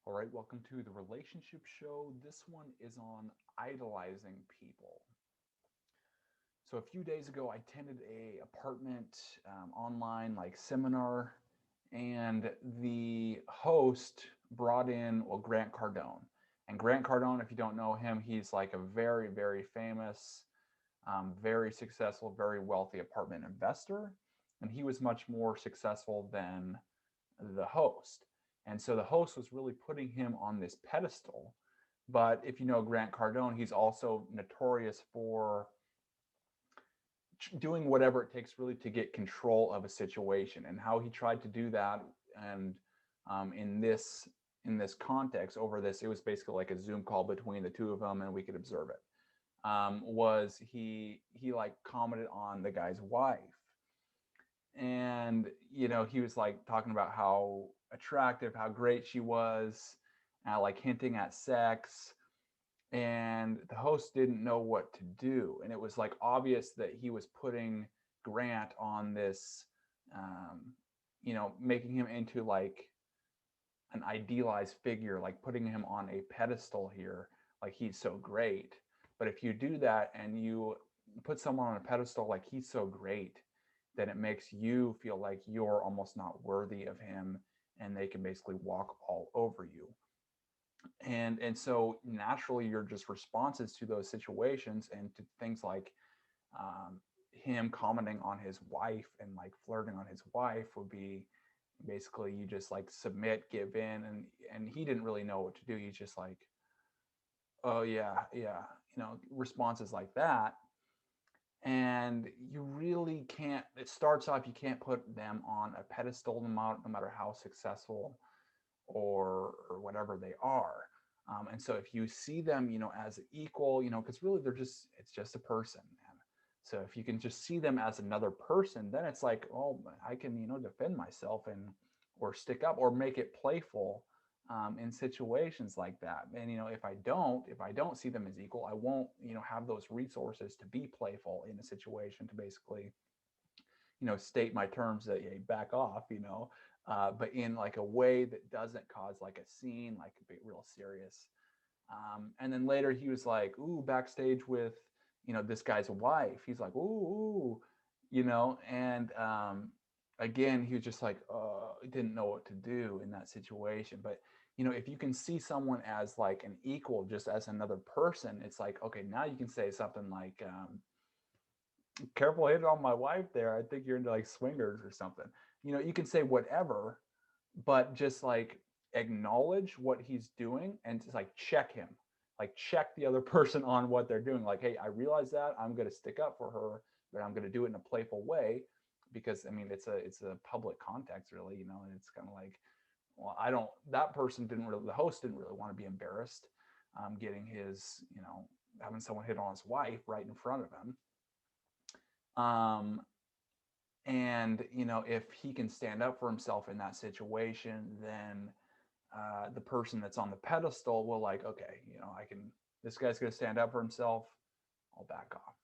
All right, welcome to the relationship show. This one is on idolizing people. So a few days ago, I attended a apartment online like seminar, and the host brought in Grant Cardone. And Grant Cardone, if you don't know him, he's like a very very famous, very successful, very wealthy apartment investor, and he was much more successful than the host. And so the host was really putting him on this pedestal. But if you know Grant Cardone, he's also notorious for doing whatever it takes really to get control of a situation, and how he tried to do that. And in this context, over this, it was basically like a Zoom call between the two of them, and we could observe it. Was he like commented on the guy's wife, and he was like talking about how attractive, how great she was, like hinting at sex, and the host didn't know what to do, and it was like obvious that he was putting Grant on this, making him into like an idealized figure, like putting him on a pedestal here, like he's so great. But if you do that and you put someone on a pedestal like he's so great, then it makes you feel like you're almost not worthy of him, and they can basically walk all over you. And so naturally your just responses to those situations and to things like him commenting on his wife and like flirting on his wife would be basically you just like submit, give in, and he didn't really know what to do. He's just like, oh yeah, yeah, responses like that. And you really can't, it starts off, you can't put them on a pedestal, no matter how successful or whatever they are. And so if you see them, as equal, because really it's just a person, man. So if you can just see them as another person, then it's like, oh, I can, defend myself and or stick up or make it playful, in situations like that. And if I don't see them as equal, I won't, have those resources to be playful in a situation to basically, state my terms that, hey, back off, but in like a way that doesn't cause like a scene, like a bit real serious. And then later he was like, ooh, backstage with, this guy's wife. He's like, ooh, and again, he was just like, didn't know what to do in that situation. But, if you can see someone as like an equal, just as another person, it's like, okay, now you can say something like, careful hitting on my wife there. I think you're into like swingers or something. You can say whatever, but just like acknowledge what he's doing and just like check him, like check the other person on what they're doing. Like, hey, I realize that I'm going to stick up for her, but I'm going to do it in a playful way, because I mean it's a public context, really, and it's kind of like, well, I don't. That person didn't really. The host didn't really want to be embarrassed, getting his, having someone hit on his wife right in front of him. Um, and if he can stand up for himself in that situation, then the person that's on the pedestal will like, okay, I can. This guy's going to stand up for himself. I'll back off.